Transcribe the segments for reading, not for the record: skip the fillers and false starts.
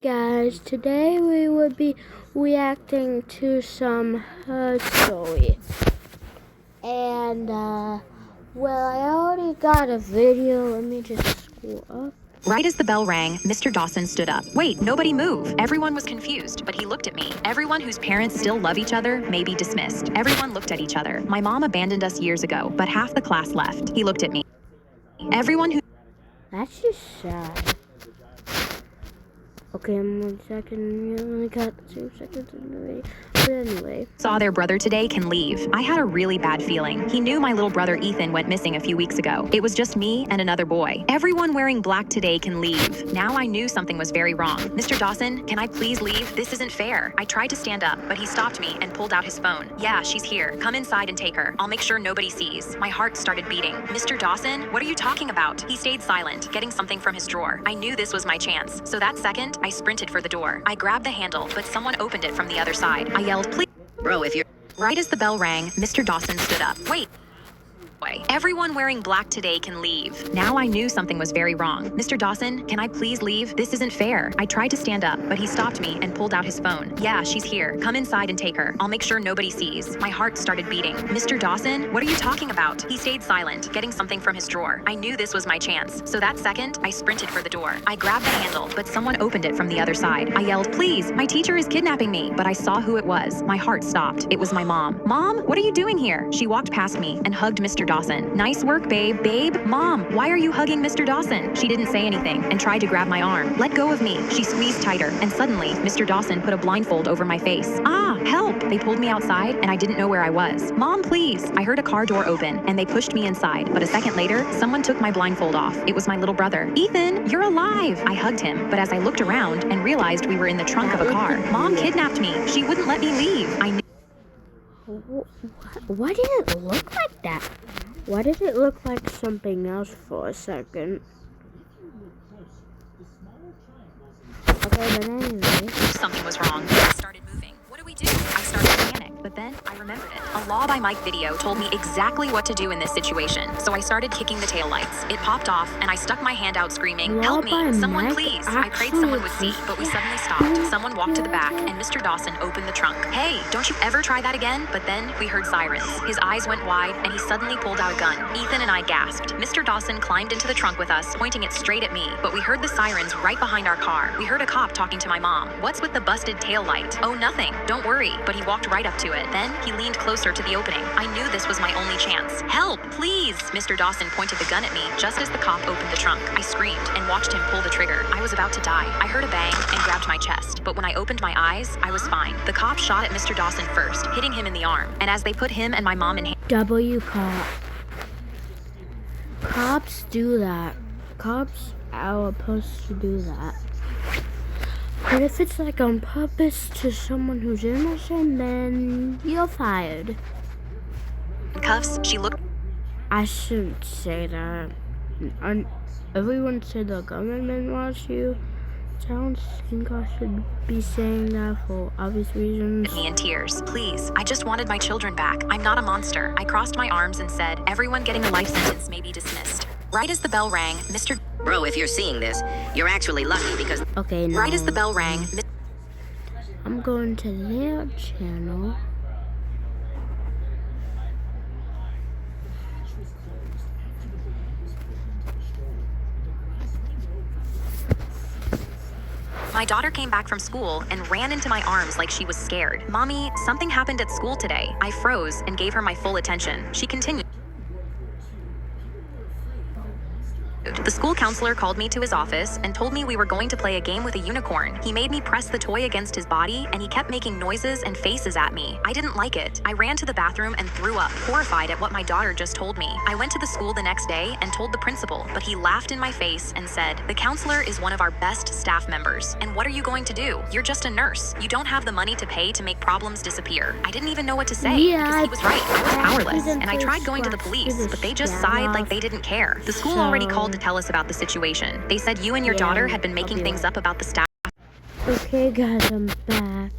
Guys, today we will be reacting to some story. And, well, I already got a video. Let me just scroll up. Right as the bell rang, Mr. Dawson stood up. Wait, nobody move. Everyone was confused, but he looked at me. Everyone whose parents still love each other may be dismissed. Everyone looked at each other. My mom abandoned us years ago, but half the class left. He looked at me. Everyone who... That's just sad. Okay, 1 second. You only got 2 seconds in the video. But anyway. saw their brother today can leave. I had a really bad feeling. He knew my little brother Ethan went missing a few weeks ago. It was just me and another boy. Everyone wearing black today can leave. Now I knew something was very wrong. Mr. Dawson, can I please leave? This isn't fair. I tried to stand up, but he stopped me and pulled out his phone. Yeah, she's here. Come inside and take her. I'll make sure nobody sees. My heart started beating. Mr. Dawson, what are you talking about? He stayed silent, getting something from his drawer. I knew this was my chance. So that second, I sprinted for the door. I grabbed the handle, but someone opened it from the other side. I yelled, please. Bro, if you're... Right as the bell rang, Mr. Dawson stood up. Wait. Everyone wearing black today can leave. Now I knew something was very wrong. Mr. Dawson, can I please leave? This isn't fair. I tried to stand up, but he stopped me and pulled out his phone. Yeah, she's here. Come inside and take her. I'll make sure nobody sees. My heart started beating. Mr. Dawson, what are you talking about? He stayed silent, getting something from his drawer. I knew this was my chance. So that second, I sprinted for the door. I grabbed the handle, but someone opened it from the other side. I yelled, please, my teacher is kidnapping me. But I saw who it was. My heart stopped. It was my mom. Mom, what are you doing here? She walked past me and hugged Mr. Dawson. Nice work, babe. Babe, Mom, why are you hugging Mr. Dawson? She didn't say anything and tried to grab my arm. Let go of me. She squeezed tighter, and suddenly, Mr. Dawson put a blindfold over my face. Ah, help! They pulled me outside, and I didn't know where I was. Mom, please! I heard a car door open, and they pushed me inside, but a second later, someone took my blindfold off. It was my little brother. Ethan, you're alive! I hugged him, but as I looked around and realized we were in the trunk of a car, Mom kidnapped me. She wouldn't let me leave. I knew. Why did it look like that? Why did it look like something else for a second? Okay, but anyway. Something was wrong. I started moving. What do we do? I started to panic, but then I remembered it. A Law by Mike video told me exactly what to do in this situation, so I started kicking the taillights. It popped off, and I stuck my hand out screaming, help me, someone please. I prayed someone would see, but we suddenly stopped. Someone walked to the back, and Mr. Dawson opened the trunk. Hey, don't you ever try that again? But then we heard sirens. His eyes went wide, and he suddenly pulled out a gun. Ethan and I gasped. Mr. Dawson climbed into the trunk with us, pointing it straight at me, but we heard the sirens right behind our car. We heard a cop talking to my mom. What's with the busted taillight? Oh, nothing. Don't worry. But he walked right up to it. Then he leaned closer to the opening. I knew this was my only chance. Help, please! Mr. Dawson pointed the gun at me just as the cop opened the trunk. I screamed and watched him pull the trigger. I was about to die. I heard a bang and grabbed my chest, but when I opened my eyes, I was fine. The cop shot at Mr. Dawson first, hitting him in the arm, and as they put him and my mom in W cop. Cops do that. Cops are supposed to do that. But if it's like on purpose to someone who's innocent, then you're fired. cuffs, she looked. I shouldn't say that. Everyone said the government wants you. I don't think I should be saying that for obvious reasons. Me in tears. Please, I just wanted my children back. I'm not a monster. I crossed my arms and said, everyone getting a life sentence may be dismissed. Right as the bell rang, Mr. Bro, if you're seeing this, you're actually lucky because... Okay, now... Right as the bell rang... I'm going to their channel. My daughter came back from school and ran into my arms like she was scared. Mommy, something happened at school today. I froze and gave her my full attention. She continued. The school counselor called me to his office and told me we were going to play a game with a unicorn. He made me press the toy against his body, and he kept making noises and faces at me. I didn't like it. I ran to the bathroom and threw up, horrified at what my daughter just told me. I went to the school the next day and told the principal, but he laughed in my face and said, the counselor is one of our best staff members. And what are you going to do? You're just a nurse. You don't have the money to pay to make problems disappear. I didn't even know what to say because he was right. I was powerless, and I tried going to the police, but they just sighed like they didn't care. The school already called to tell us about the situation. They said you and your daughter had been making things up about the staff. Okay guys, I'm back.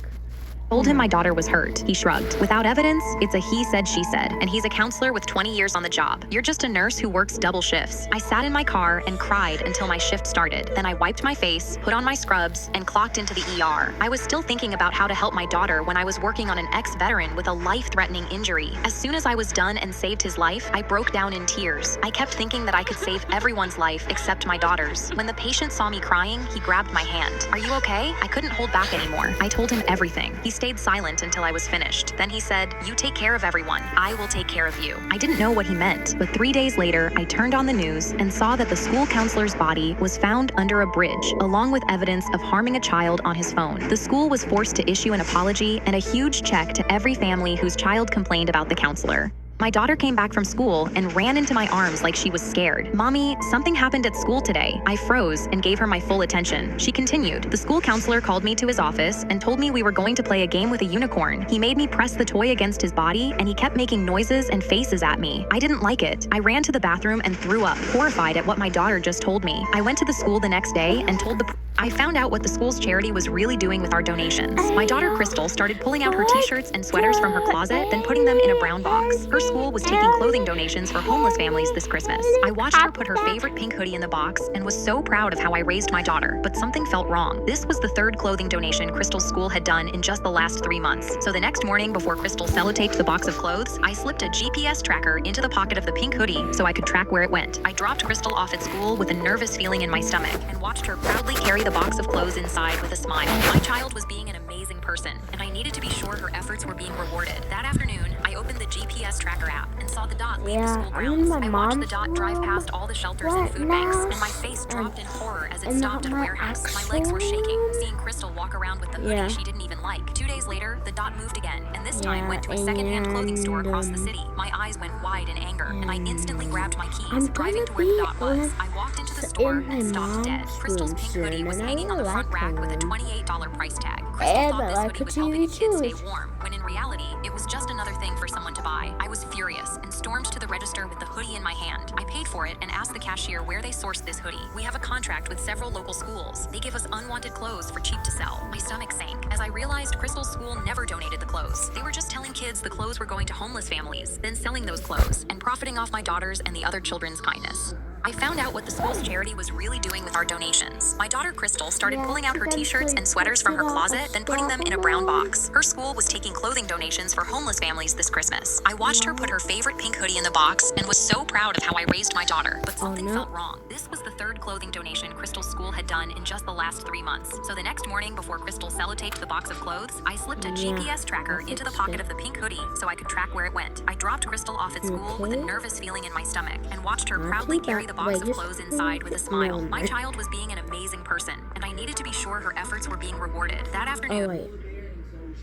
Told him my daughter was hurt. He shrugged. Without evidence, it's a he said, she said, and he's a counselor with 20 years on the job. You're just a nurse who works double shifts. I sat in my car and cried until my shift started. Then I wiped my face, put on my scrubs, and clocked into the ER. I was still thinking about how to help my daughter when I was working on an ex-veteran with a life-threatening injury. As soon as I was done and saved his life, I broke down in tears. I kept thinking that I could save everyone's life except my daughter's. When the patient saw me crying, he grabbed my hand. Are you okay? I couldn't hold back anymore. I told him everything. He stayed silent until I was finished. Then he said, "You take care of everyone. I will take care of you." I didn't know what he meant, but 3 days later, I turned on the news and saw that the school counselor's body was found under a bridge, along with evidence of harming a child on his phone. The school was forced to issue an apology and a huge check to every family whose child complained about the counselor. My daughter came back from school and ran into my arms like she was scared. "Mommy, something happened at school today." I froze and gave her my full attention. She continued. "The school counselor called me to his office and told me we were going to play a game with a unicorn. He made me press the toy against his body and he kept making noises and faces at me. I didn't like it. I ran to the bathroom and threw up, horrified at what my daughter just told me. I went to the school the next day and told I found out what the school's charity was really doing with our donations. My daughter Crystal started pulling out her t-shirts and sweaters from her closet, then putting them in a brown box. Her school was taking clothing donations for homeless families this Christmas. I watched her put her favorite pink hoodie in the box and was so proud of how I raised my daughter, but something felt wrong. This was the third clothing donation Crystal's school had done in just the last 3 months. So the next morning, before Crystal sellotaped the box of clothes, I slipped a GPS tracker into the pocket of the pink hoodie so I could track where it went. I dropped Crystal off at school with a nervous feeling in my stomach and watched her proudly carry the box of clothes inside with a smile. My child was being an amazing person, and I needed to be sure her efforts were being rewarded. That afternoon, I opened the GPS tracker app and saw the dot leave the school grounds. I watched the dot drive past all the shelters and food banks, and my face dropped in horror as it stopped at a warehouse. My legs were shaking, seeing Crystal walk around with the hoodie she didn't even like. 2 days later, the dot moved again, and this time went to a secondhand clothing store across the city. My eyes went wide in anger, and I instantly grabbed my keys. Driving to where the dot was, I walked into the store and stopped dead. Crystal's pink hoodie was hanging on the front rack with a $28 price tag. Crystal thought this hoodie was helping a kid stay warm, when in reality, it was just another thing for someone to buy. I was furious and stormed to the register with the hoodie in my hand. I paid for it and asked the cashier where they sourced this hoodie. "We have a contract with several local schools. They give us unwanted clothes for cheap to sell." My stomach sank as I realized Crystal's school never donated the clothes. They were just telling kids the clothes were going to homeless families, then selling those clothes and profiting off my daughter's and the other children's kindness. I found out what the school's charity was really doing with our donations. My daughter Crystal started pulling out her t-shirts and sweaters from her closet, then putting them in a brown box. Her school was taking clothing donations for homeless families this Christmas. I watched her put her favorite pink hoodie in the box and was so proud of how I raised my daughter, but something felt wrong. This was the third clothing donation Crystal's school had done in just the last 3 months. So the next morning, before Crystal sellotaped the box of clothes, I slipped a GPS tracker into the pocket of the pink hoodie so I could track where it went. I dropped Crystal off at school with a nervous feeling in my stomach and watched her proudly carry the box of clothes inside with a smile. My child was being an amazing person, and I needed to be sure her efforts were being rewarded. That afternoon,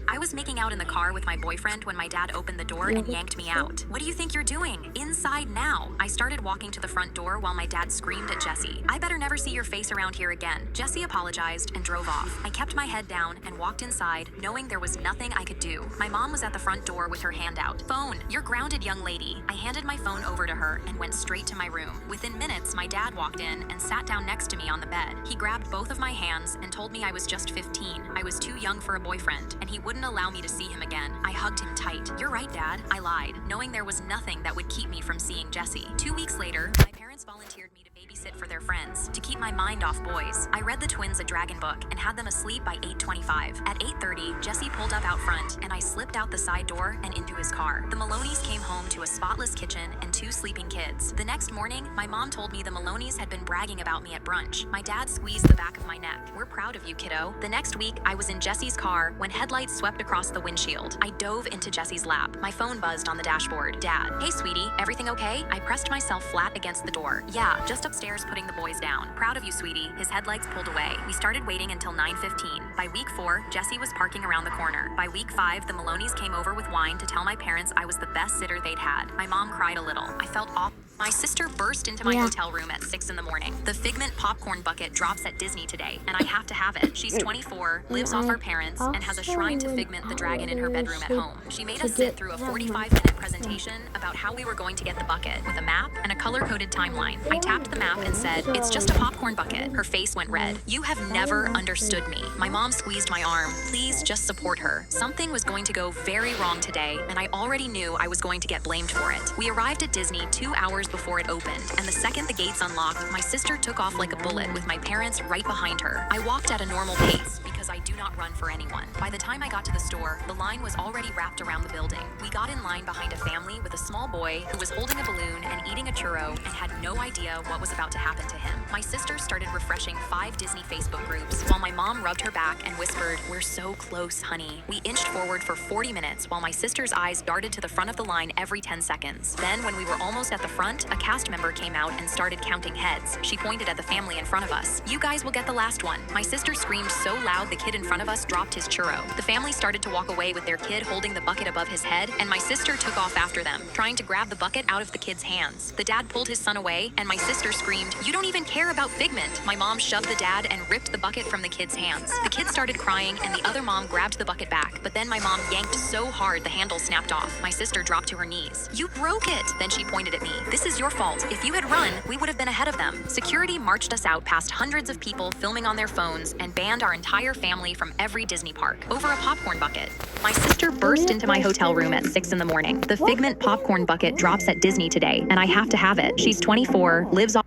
I was making out in the car with my boyfriend when my dad opened the door and yanked me out. "What do you think you're doing? Inside now!" I started walking to the front door while my dad screamed at Jesse. "I better never see your face around here again." Jesse apologized and drove off. I kept my head down and walked inside, knowing there was nothing I could do. My mom was at the front door with her hand out. "Phone, you're grounded, young lady." I handed my phone over to her and went straight to my room. Within minutes, my dad walked in and sat down next to me on the bed. He grabbed both of my hands and told me I was just 15. I was too young for a boyfriend, and he wouldn't allow me to see him again. I hugged him tight. "You're right, Dad." I lied, knowing there was nothing that would keep me from seeing Jesse. 2 weeks later, my parents volunteered me to babysit for their friends to keep my mind off boys. I read the twins a dragon book and had them asleep by 8:25. At 8:30, Jesse pulled up out front and I slipped out the side door and into his car. The Maloneys came home to a spotless kitchen and 2 sleeping kids. The next morning, my mom told me the Maloneys had been bragging about me at brunch. My dad squeezed the back of my neck. "We're proud of you, kiddo." The next week, I was in Jesse's car when headlights swept across the windshield. I dove into Jesse's lap. My phone buzzed on the dashboard. "Dad." "Hey, sweetie, everything okay?" I pressed myself flat against the door. "Yeah, just upstairs putting the boys down." "Proud of you, sweetie." His headlights pulled away. We started waiting until 9:15. By week 4, Jesse was parking around the corner. By week 5, the Maloneys came over with wine to tell my parents I was the best sitter they'd had. My mom cried a little. I felt awful. My sister burst into my hotel room at 6 in the morning. The Figment popcorn bucket drops at Disney today, and I have to have it. She's 24, lives off her parents, and has a shrine to Figment the dragon in her bedroom at home. She made us sit through a 45-minute presentation about how we were going to get the bucket, with a map and a color-coded timeline. I tapped the map and said, "It's just a popcorn bucket." Her face went red. "You have never understood me." My mom squeezed my arm. "Please just support her. Something was going to go very wrong today, and I already knew I was going to get blamed for it." We arrived at Disney 2 hours before it opened, and the second the gates unlocked, my sister took off like a bullet with my parents right behind her. I walked at a normal pace because I do not run for anyone. By the time I got to the store, the line was already wrapped around the building. We got in line behind a family with a small boy who was holding a balloon and eating a churro and had no idea what was about to happen to him. My sister started refreshing 5 Disney Facebook groups while my mom rubbed her back and whispered, "We're so close, honey." We inched forward for 40 minutes while my sister's eyes darted to the front of the line every 10 seconds. Then, when we were almost at the front, a cast member came out and started counting heads. She pointed at the family in front of us. "You guys will get the last one." My sister screamed so loud the kid in front of us dropped his churro. The family started to walk away with their kid holding the bucket above his head, and my sister took off after them, trying to grab the bucket out of the kid's hands. The dad pulled his son away, and my sister screamed, "You don't even care about Figment." My mom shoved the dad and ripped the bucket from the kid's hands. The kid started crying, and the other mom grabbed the bucket back, but then my mom yanked so hard the handle snapped off. My sister dropped to her knees. "You broke it!" Then she pointed at me. "This is your fault. If you had run, we would have been ahead of them." Security marched us out past hundreds of people filming on their phones and banned our entire family from every Disney park over a popcorn bucket. My sister burst into my hotel room at 6 in the morning. The Figment popcorn bucket drops at Disney today, and I have to have it. She's 24, lives off.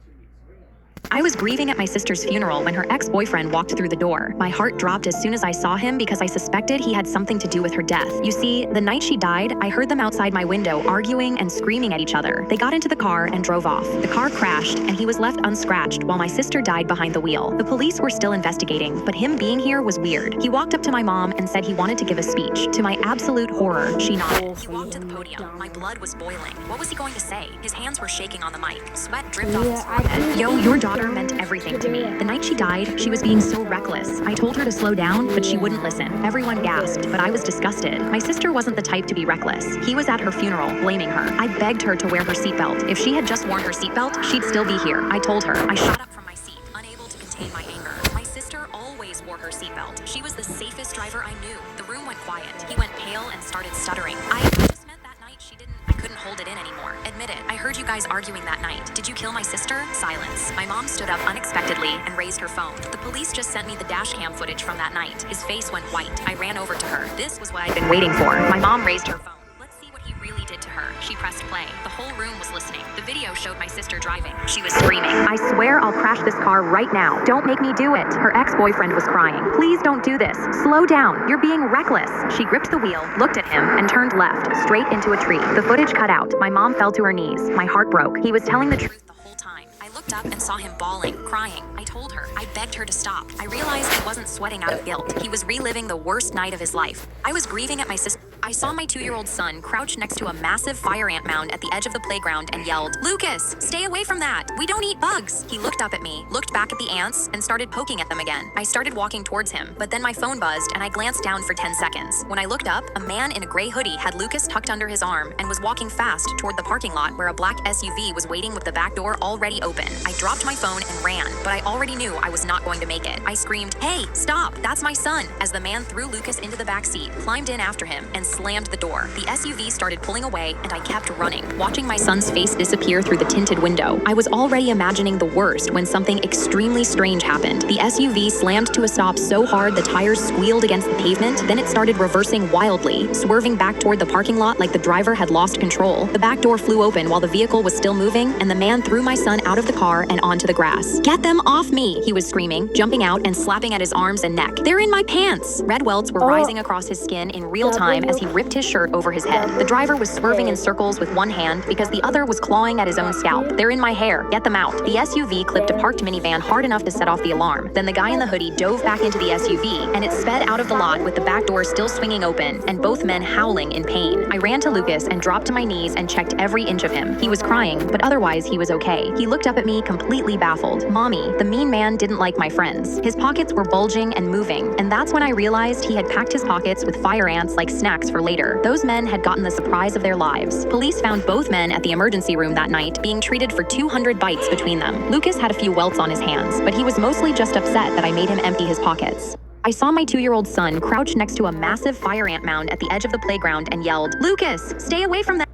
I was grieving at my sister's funeral when her ex-boyfriend walked through the door. My heart dropped as soon as I saw him because I suspected he had something to do with her death. You see, the night she died, I heard them outside my window arguing and screaming at each other. They got into the car and drove off. The car crashed, and he was left unscratched while my sister died behind the wheel. The police were still investigating, but him being here was weird. He walked up to my mom and said he wanted to give a speech. To my absolute horror, she nodded. He walked to the podium. My blood was boiling. What was he going to say? His hands were shaking on the mic. Sweat dripped off his forehead. "Yo, your daughter meant everything to me. The night she died, she was being so reckless. I told her to slow down, but she wouldn't listen. Everyone gasped, but I was disgusted. My sister wasn't the type to be reckless. He was at her funeral, blaming her. I begged her to wear her seatbelt. If she had just worn her seatbelt, she'd still be here. I told her. I shot up from my seat, unable to contain my anger. My sister always wore her seatbelt. She was the safest driver I knew. The room went quiet. He went pale and started stuttering. I just meant that night she didn't. I couldn't hold it in anymore. Admit it. I heard you guys arguing that night. Did you kill my sister? Silence. My mom stood up unexpectedly and raised her phone. The police just sent me the dash cam footage from that night. His face went white. I ran over to her. This was what I'd been waiting for. My mom raised her phone. "Let's see what he really did to her." She pressed play. The whole room was listening. The video showed my sister driving. She was screaming, "I swear I'll crash this car right now. Don't make me do it." Her ex-boyfriend was crying. "Please don't do this. Slow down. You're being reckless." She gripped the wheel, looked at him, and turned left, straight into a tree. The footage cut out. My mom fell to her knees. My heart broke. He was telling the truth the whole time. I looked up and saw him bawling, crying. I told her. I begged her to stop. I realized he wasn't sweating out of guilt. He was reliving the worst night of his life. I was grieving at my sister. I saw my 2-year-old son crouch next to a massive fire ant mound at the edge of the playground and yelled, "Lucas, stay away from that. We don't eat bugs." He looked up at me, looked back at the ants, and started poking at them again. I started walking towards him, but then my phone buzzed and I glanced down for 10 seconds. When I looked up, a man in a gray hoodie had Lucas tucked under his arm and was walking fast toward the parking lot where a black SUV was waiting with the back door already open. I dropped my phone and ran, but I already knew I was not going to make it. I screamed, "Hey, stop, that's my son," as the man threw Lucas into the back seat, climbed in after him, and slammed the door. The SUV started pulling away, and I kept running, watching my son's face disappear through the tinted window. I was already imagining the worst when something extremely strange happened. The SUV slammed to a stop so hard the tires squealed against the pavement, then it started reversing wildly, swerving back toward the parking lot like the driver had lost control. The back door flew open while the vehicle was still moving, and the man threw my son out of the car and onto the grass. "Get them off me!" he was screaming, jumping out and slapping at his arms and neck. "They're in my pants!" Red welts were rising across his skin in real time as he ripped his shirt over his head. The driver was swerving in circles with one hand because the other was clawing at his own scalp. "They're in my hair. Get them out." The SUV clipped a parked minivan hard enough to set off the alarm. Then the guy in the hoodie dove back into the SUV, and it sped out of the lot with the back door still swinging open and both men howling in pain. I ran to Lucas and dropped to my knees and checked every inch of him. He was crying, but otherwise he was okay. He looked up at me completely baffled. "Mommy, the mean man didn't like my friends." His pockets were bulging and moving, and that's when I realized he had packed his pockets with fire ants like snacks was for later. Those men had gotten the surprise of their lives. Police found both men at the emergency room that night, being treated for 200 bites between them. Lucas had a few welts on his hands, but he was mostly just upset that I made him empty his pockets. I saw my 2-year-old son crouched next to a massive fire ant mound at the edge of the playground and yelled, "Lucas, stay away from that!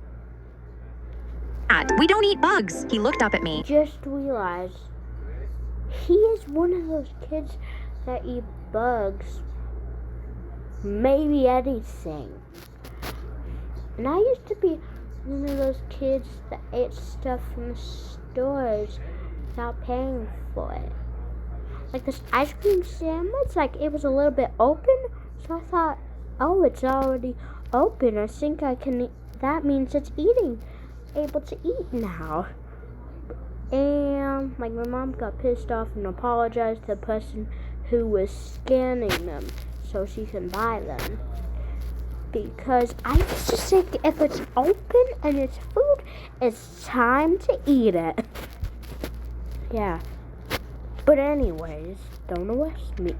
We don't eat bugs!" He looked up at me. Just realized he is one of those kids that eat bugs. Maybe anything. And I used to be one of those kids that ate stuff from the stores without paying for it. Like this ice cream sandwich, like it was a little bit open, so I thought, oh, it's already open. I think I can eat. That means it's able to eat now. And like my mom got pissed off and apologized to the person who was scanning them so she can buy them. Because I used to think if it's open and it's food, it's time to eat it. Yeah. But anyways, don't arrest me.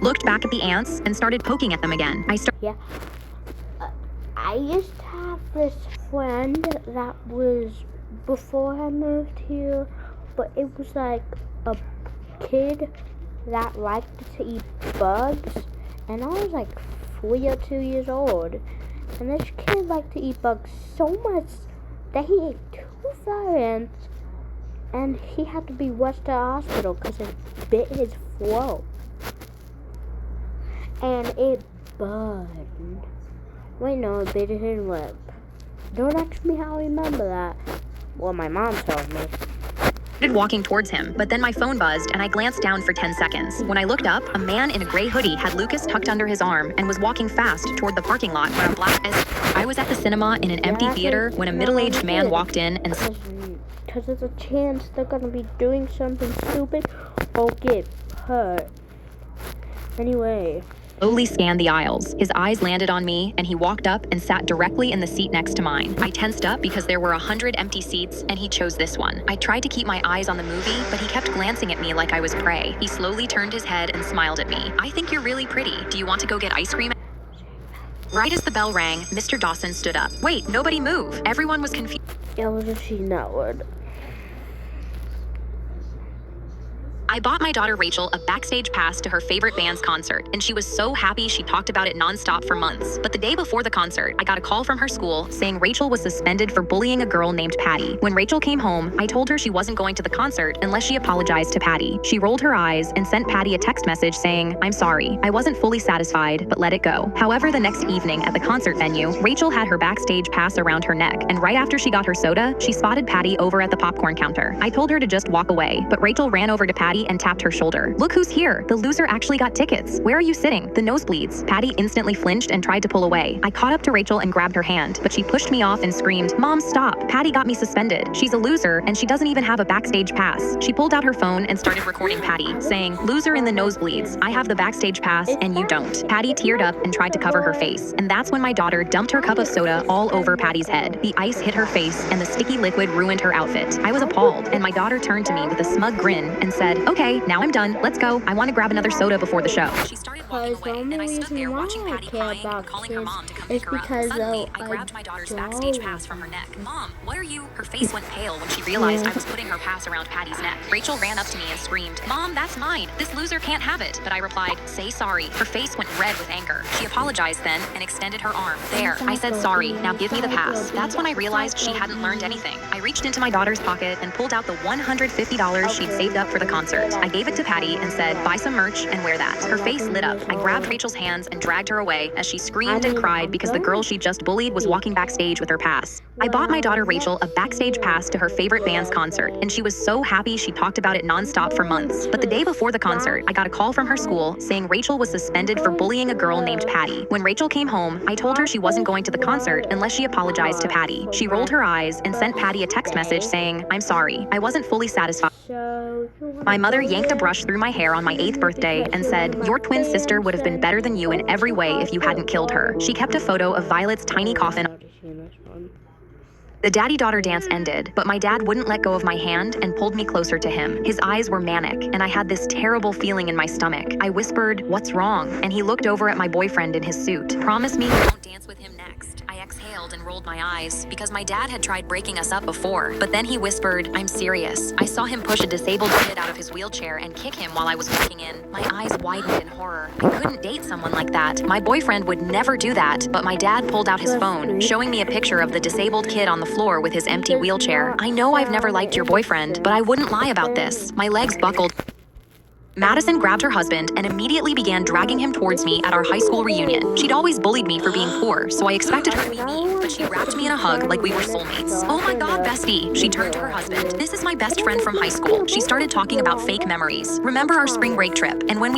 Looked back at the ants and started poking at them again. Yeah. I used to have this friend that was before I moved here, but it was like a kid that liked to eat bugs, and I was like 3 or 2 years old, and this kid liked to eat bugs so much that he ate 2 fire ants, and he had to be rushed to the hospital because it bit his throat, and it burned. Wait, no, it bit his lip. Don't ask me how I remember that. Well, my mom told me. Started walking towards him, but then my phone buzzed and I glanced down for 10 seconds. When I looked up, a man in a gray hoodie had Lucas tucked under his arm and was walking fast toward the parking lot where a black... I was at the cinema in an empty theater when a middle-aged man walked in and... Because there's a chance they're gonna be doing something stupid or get hurt. Anyway... slowly scanned the aisles. His eyes landed on me, and he walked up and sat directly in the seat next to mine. I tensed up because there were 100 empty seats, and he chose this one. I tried to keep my eyes on the movie, but he kept glancing at me like I was prey. He slowly turned his head and smiled at me. "I think you're really pretty. Do you want to go get ice cream?" Right as the bell rang, Mr. Dawson stood up. "Wait, nobody move." Everyone was confused. Yeah, what if she's not word? I bought my daughter Rachel a backstage pass to her favorite band's concert, and she was so happy she talked about it nonstop for months. But the day before the concert, I got a call from her school saying Rachel was suspended for bullying a girl named Patty. When Rachel came home, I told her she wasn't going to the concert unless she apologized to Patty. She rolled her eyes and sent Patty a text message saying, "I'm sorry. I wasn't fully satisfied, but let it go." However, the next evening at the concert venue, Rachel had her backstage pass around her neck, and right after she got her soda, she spotted Patty over at the popcorn counter. I told her to just walk away, but Rachel ran over to Patty and tapped her shoulder. "Look who's here. The loser actually got tickets. Where are you sitting? The nosebleeds." Patty instantly flinched and tried to pull away. I caught up to Rachel and grabbed her hand, but she pushed me off and screamed, "Mom, stop. Patty got me suspended. She's a loser, and she doesn't even have a backstage pass." She pulled out her phone and started recording Patty, saying, "Loser in the nosebleeds. I have the backstage pass, and you don't." Patty teared up and tried to cover her face, and that's when my daughter dumped her cup of soda all over Patty's head. The ice hit her face, and the sticky liquid ruined her outfit. I was appalled, and my daughter turned to me with a smug grin and said, "Okay, now I'm done. Let's go. I want to grab another soda before the show." She started walking away, and I stood there watching Patty crying and calling her mom to come pick her up. Suddenly, I grabbed my daughter's backstage pass from her neck. "Mom, what are you?" Her face went pale when she realized I was putting her pass around Patty's neck. Rachel ran up to me and screamed, "Mom, that's mine. This loser can't have it." But I replied, "Say sorry." Her face went red with anger. She apologized then and extended her arm. "There, I said sorry. Now give me the pass." That's when I realized she hadn't learned anything. I reached into my daughter's pocket and pulled out the $150 she'd saved up for the concert. I gave it to Patty and said, "Buy some merch and wear that." Her face lit up. I grabbed Rachel's hands and dragged her away as she screamed and cried because the girl she just bullied was walking backstage with her pass. I bought my daughter Rachel a backstage pass to her favorite band's concert, and she was so happy she talked about it nonstop for months. But the day before the concert, I got a call from her school saying Rachel was suspended for bullying a girl named Patty. When Rachel came home, I told her she wasn't going to the concert unless she apologized to Patty. She rolled her eyes and sent Patty a text message saying, "I'm sorry. I wasn't fully satisfied." My mother yanked a brush through my hair on my 8th birthday and said, "Your twin sister would have been better than you in every way if you hadn't killed her." She kept a photo of Violet's tiny coffin. The daddy-daughter dance ended, but my dad wouldn't let go of my hand and pulled me closer to him. His eyes were manic, and I had this terrible feeling in my stomach. I whispered, "What's wrong?" And he looked over at my boyfriend in his suit. "Promise me you won't dance with him next. I exhaled and rolled my eyes because my dad had tried breaking us up before. But then he whispered, "I'm serious." I saw him push a disabled kid out of his wheelchair and kick him while I was walking in. My eyes widened in horror. I couldn't date someone like that. My boyfriend would never do that. But my dad pulled out his phone, showing me a picture of the disabled kid on the floor with his empty wheelchair. I know I've never liked your boyfriend, but I wouldn't lie about this. My legs buckled. Madison grabbed her husband and immediately began dragging him towards me at our high school reunion. She'd always bullied me for being poor, so I expected her to be mean, but she wrapped me in a hug like we were soulmates. "Oh my God, bestie," she turned to her husband. "This is my best friend from high school." She started talking about fake memories. "Remember our spring break trip, and when we